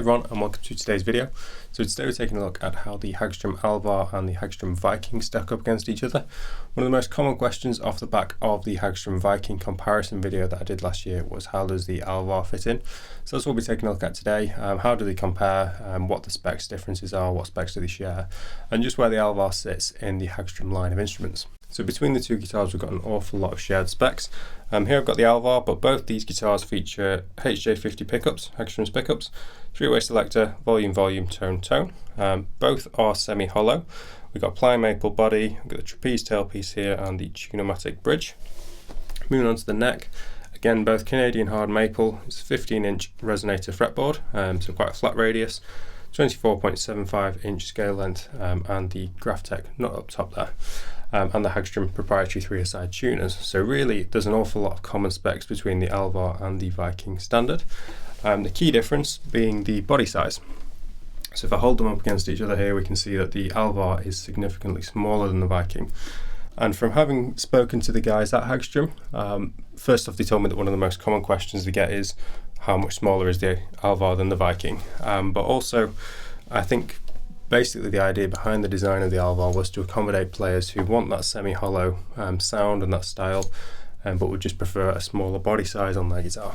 Hey everyone, and welcome to today's video. So today we're taking a look at how the Hagstrom Alvar and the Hagstrom Viking stack up against each other. One of the most common questions off the back of the Hagstrom Viking comparison video that I did last year was how does the Alvar fit in? So that's what we'll be taking a look at today. How do they compare, what the specs differences are, what specs do they share, and just where the Alvar sits in the Hagstrom line of instruments. So between the two guitars we've got an awful lot of shared specs. Here I've got the Alvar, but both these guitars feature HJ50 pickups, Hagstrom's pickups, three-way selector, volume, tone, tone. Both are semi-hollow. We've got ply maple body, we've got the trapeze tailpiece here and the Tune-o-matic bridge. Moving on to the neck, again both Canadian hard maple. It's a 15-inch resonator fretboard, so quite a flat radius, 24.75 inch scale length, and the Graphtec nut up top there. And the Hagstrom proprietary 3-a-side tuners. So really there's an awful lot of common specs between the Alvar and the Viking standard. The key difference being the body size. So if I hold them up against each other here, we can see that the Alvar is significantly smaller than the Viking. And from having spoken to the guys at Hagstrom, first off they told me that one of the most common questions they get is how much smaller is the Alvar than the Viking. But also I think basically the idea behind the design of the Alvar was to accommodate players who want that semi-hollow sound and that style, but would just prefer a smaller body size on their guitar.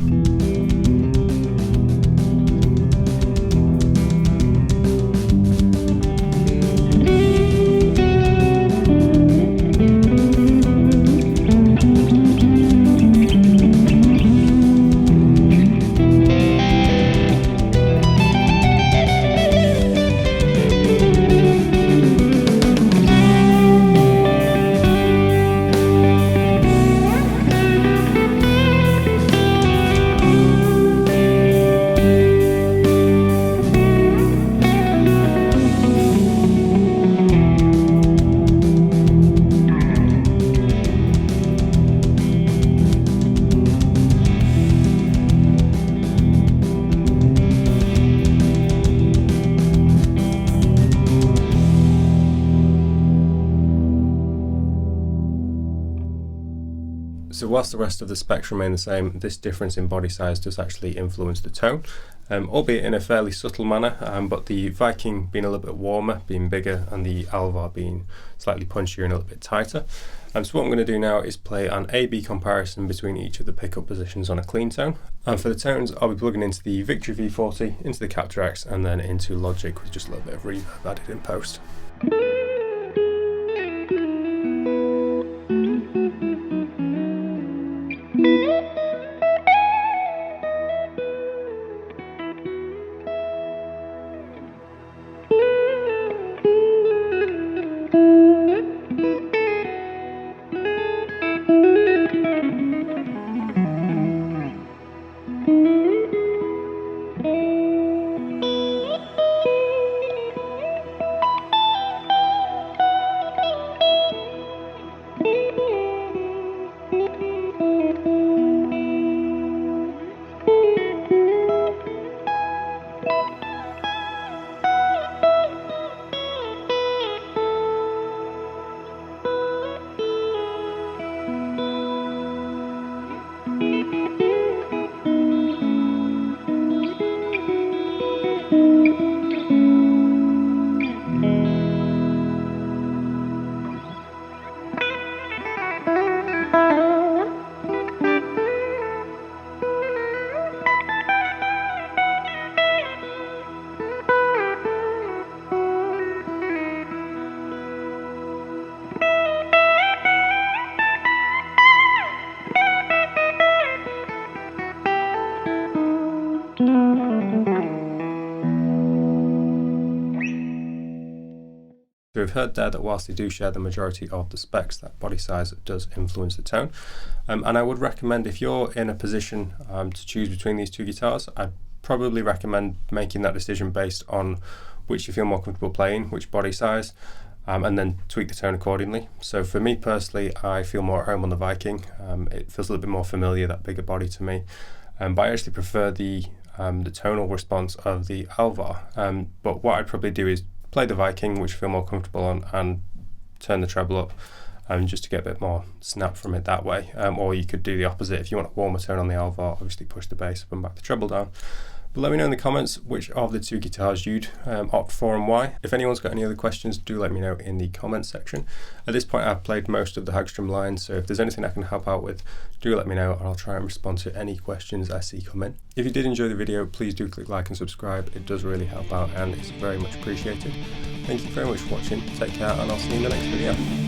So whilst the rest of the specs remain the same, this difference in body size does actually influence the tone, albeit in a fairly subtle manner, but the Viking being a little bit warmer, being bigger, and the Alvar being slightly punchier and a little bit tighter. So what I'm going to do now is play an A-B comparison between each of the pickup positions on a clean tone. And for the tones, I'll be plugging into the Victory V40, into the Capture-X, and then into Logic with just a little bit of reverb added in post. So we've heard there that whilst they do share the majority of the specs, that body size does influence the tone. And I would recommend, if you're in a position to choose between these two guitars, I'd probably recommend making that decision based on which you feel more comfortable playing, which body size, and then tweak the tone accordingly. So for me personally, I feel more at home on the Viking. It feels a little bit more familiar, that bigger body to me. But I actually prefer the tonal response of the Alvar. But what I'd probably do is play the Viking, which I feel more comfortable on, and turn the treble up just to get a bit more snap from it that way. Or you could do the opposite. If you want a warmer tone on the Alvar, obviously push the bass up and back the treble down. But let me know in the comments which of the two guitars you'd opt for and why. If anyone's got any other questions, do let me know in the comments section. At this point, I've played most of the Hagstrom line, so if there's anything I can help out with, do let me know and I'll try and respond to any questions I see come in. If you did enjoy the video, please do click like and subscribe. It does really help out and it's very much appreciated. Thank you very much for watching. Take care and I'll see you in the next video.